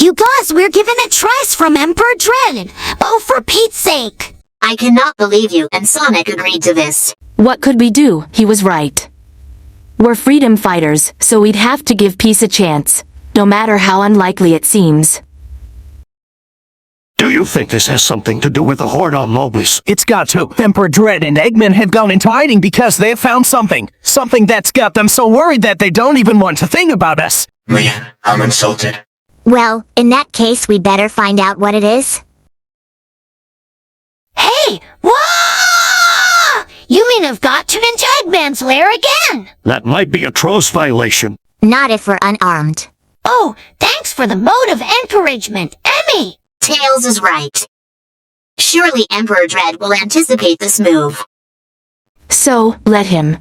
You guys, we're given a choice from Emperor Dread. Oh, for Pete's sake. I cannot believe you and Sonic agreed to this. What could we do? He was right. We're freedom fighters, so we'd have to give peace a chance, no matter how unlikely it seems. Do you think this has something to do with the Horde on Mobius? It's got to. Emperor Dread and Eggman have gone into hiding because they have found something. Something that's got them so worried that they don't even want to think about us. Man, I'm insulted. Well, in that case, we better find out what it is. Hey! Whoa! You mean I've got to into Eggman's lair again? That might be a Troll's violation. Not if we're unarmed. Oh, thanks for the mode of encouragement, Emmy! Tails is right. Surely Emperor Dread will anticipate this move. So, let him.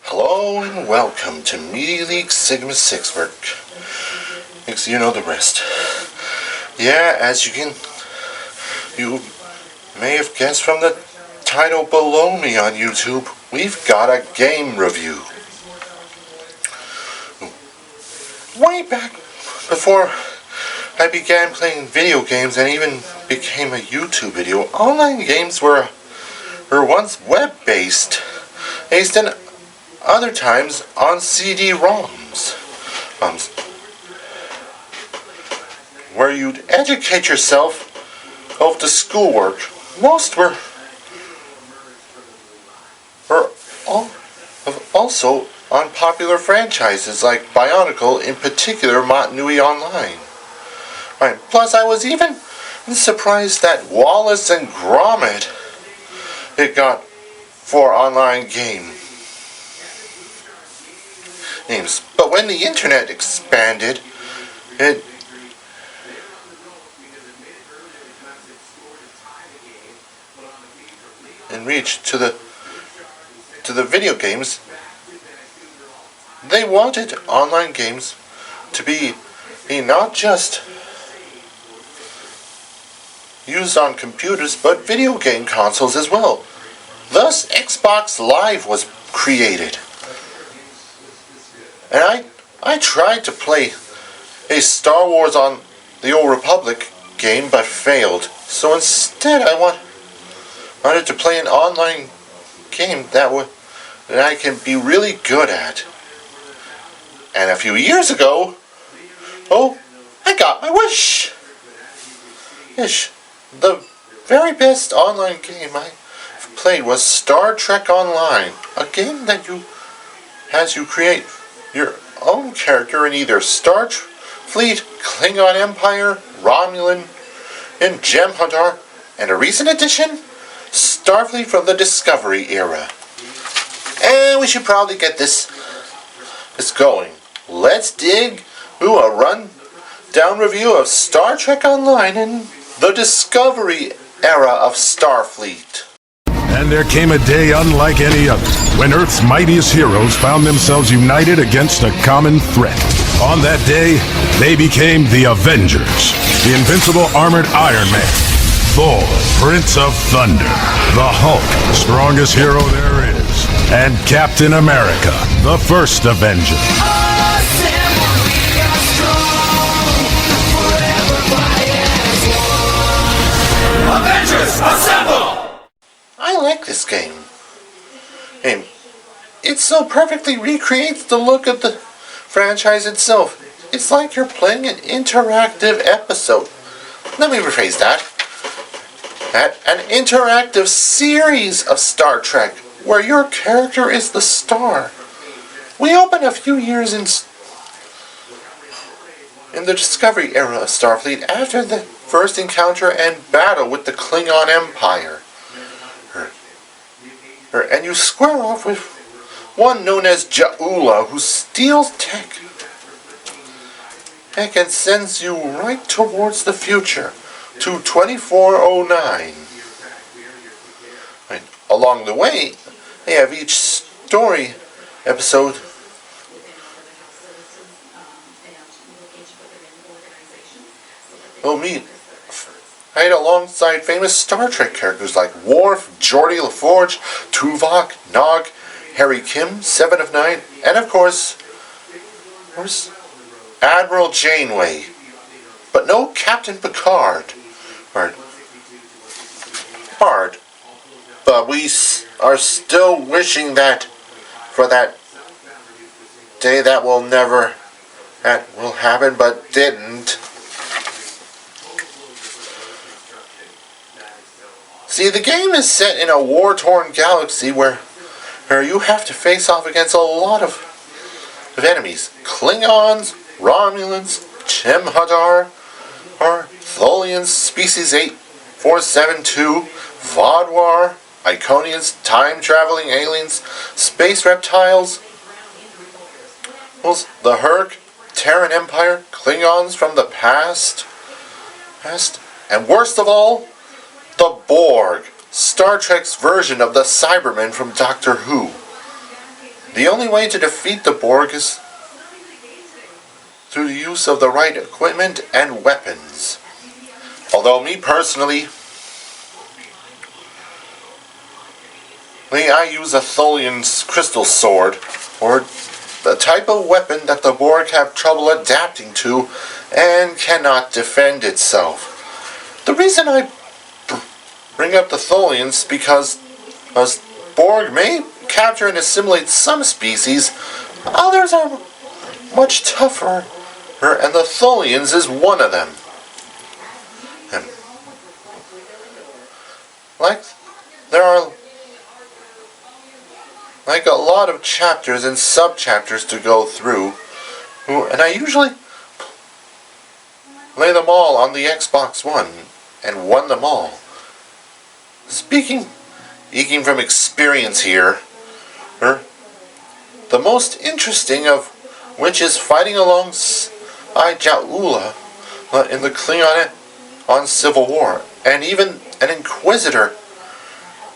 Hello and welcome to Media League Sigma 6 work. You know the rest. Yeah, as you may have guessed from the title below me on YouTube, we've got a game review. Way back before I began playing video games and even became a YouTube video, online games were once web-based, and other times on CD-ROMs, where you'd educate yourself of the schoolwork. Most were also on popular franchises like Bionicle, in particular Montanui Online. Right. Plus, I was even surprised that Wallace and Gromit it got for online games. But when the internet expanded, it and reached to the video games. They wanted online games to be not just used on computers, but video game consoles as well. Thus, Xbox Live was created. And I tried to play a Star Wars on the Old Republic game, but failed. So instead, I wanted to play an online game that I can be really good at. And a few years ago, I got my wish. The very best online game I've played was Star Trek Online, a game that has you create your own character in either Starfleet, Klingon Empire, Romulan, and Gem Hunter, and a recent addition, Starfleet from the Discovery era. And we should probably get this going. Let's dig a run-down review of Star Trek Online and the Discovery era of Starfleet. And there came a day unlike any other, when Earth's mightiest heroes found themselves united against a common threat. On that day, they became the Avengers. The invincible armored Iron Man, Thor, Prince of Thunder, the Hulk, strongest hero there is, and Captain America, the first Avenger. Avengers, assemble! I like this game. And it so perfectly recreates the look of the franchise itself. It's like you're playing an interactive episode. Let me rephrase that. An interactive series of Star Trek, where your character is the star. We open a few years in the Discovery era of Starfleet after the first encounter and battle with the Klingon Empire. And you square off with one known as Jaula, who steals tech and sends you right towards the future, to 2409. Right. Along the way, they have each story episode will meet right alongside famous Star Trek characters like Worf, Geordi LaForge, Tuvok, Nog, Harry Kim, Seven of Nine, and of course, Admiral Janeway, but no Captain Picard. But we are still wishing that for that day that will happen, but didn't. See, the game is set in a war-torn galaxy where you have to face off against a lot of enemies. Klingons, Romulans, Jem'Hadar, or Tholians, Species 8472, Vodwar, Iconians, time-traveling aliens, space reptiles, the Herc, Terran Empire, Klingons from the past, and worst of all, the Borg, Star Trek's version of the Cybermen from Doctor Who. The only way to defeat the Borg is through the use of the right equipment and weapons. Although me personally, I use a Tholian's crystal sword, or the type of weapon that the Borg have trouble adapting to and cannot defend itself. The reason I bring up the Tholians because Borg may capture and assimilate some species, others are much tougher, and the Tholians is one of them. There are a lot of chapters and sub-chapters to go through, and I usually lay them all on the Xbox One and won them all. Speaking from experience here, the most interesting of which is fighting alongside Ja'ula in the Klingon on Civil War, and even an Inquisitor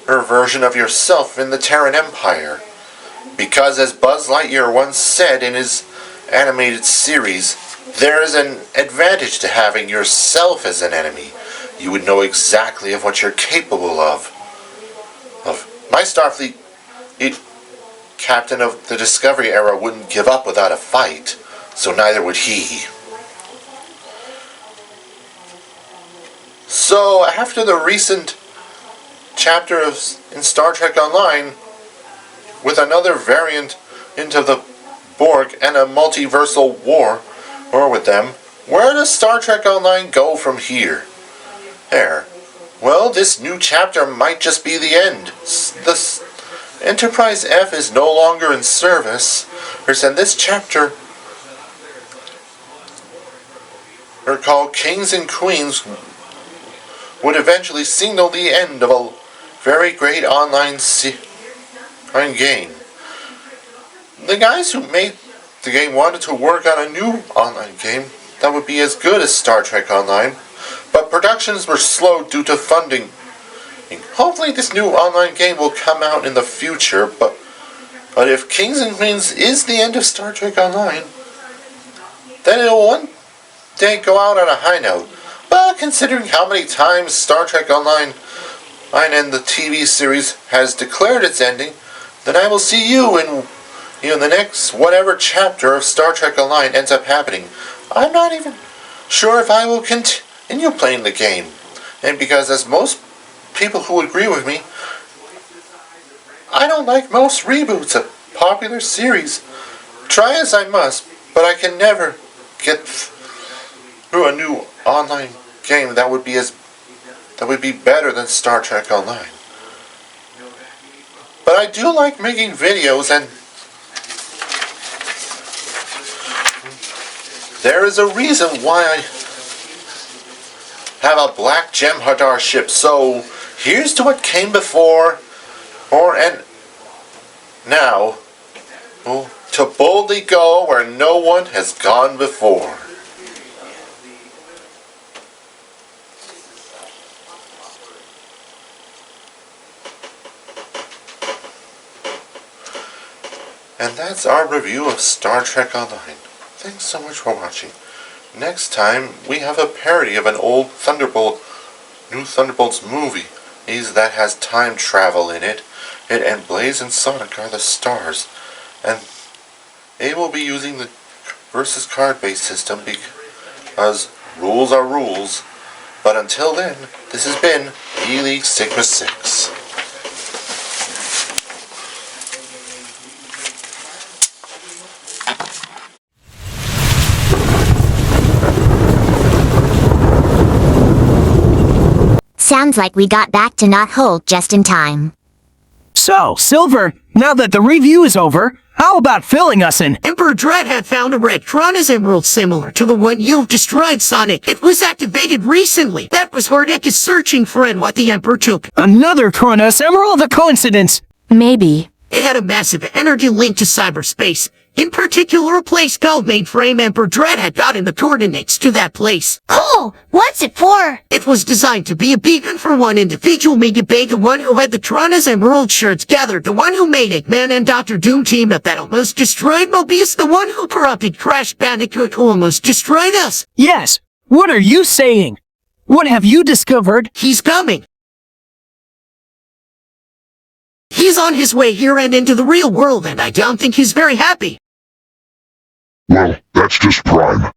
version of yourself in the Terran Empire. Because as Buzz Lightyear once said in his animated series, there is an advantage to having yourself as an enemy. You would know exactly of what you're capable of. My Starfleet captain of the Discovery era wouldn't give up without a fight, so neither would he. So after the recent chapter in Star Trek Online, with another variant into the Borg and a multiversal war with them, where does Star Trek Online go from here? Well, this new chapter might just be the end. The Enterprise F is no longer in service, and this chapter, called Kings and Queens, would eventually signal the end of a very great online game. The guys who made the game wanted to work on a new online game that would be as good as Star Trek Online, but productions were slow due to funding. Hopefully this new online game will come out in the future, but if Kings and Queens is the end of Star Trek Online, then it will one day go out on a high note. But considering how many times Star Trek Online and the TV series has declared its ending, then I will see you in the next whatever chapter of Star Trek Online ends up happening. I'm not even sure if I will continue playing the game. And because as most people who agree with me, I don't like most reboots of popular series. Try as I must, but I can never get through a new online game that would be better than Star Trek Online. But I do like making videos, and there is a reason why I have a black Jem'Hadar ship. So here's to what came before, and now, to boldly go where no one has gone before. And that's our review of Star Trek Online. Thanks so much for watching. Next time, we have a parody of an old new Thunderbolts movie that has time travel in it. And Blaze and Sonic are the stars. And they will be using the versus card-based system because rules are rules. But until then, this has been E-League Sigma 6. Sounds like we got back to not hold just in time. So, Silver, now that the review is over, how about filling us in? Emperor Dread had found a red Kronos emerald similar to the one you've destroyed, Sonic. It was activated recently. That was where Nick is searching for and what the Emperor took. Another Kronos Emerald? A coincidence? Maybe. It had a massive energy link to cyberspace. In particular, a place called Mainframe. Emperor Dread had gotten the coordinates to that place. Cool! What's it for? It was designed to be a beacon for one individual, Megabyte, the one who had the Kronos Emerald shirts gathered, the one who made Eggman and Dr. Doom team up that almost destroyed Mobius, the one who corrupted Crash Bandicoot who almost destroyed us. Yes. What are you saying? What have you discovered? He's coming. He's on his way here and into the real world, and I don't think he's very happy. Well, that's just Prime.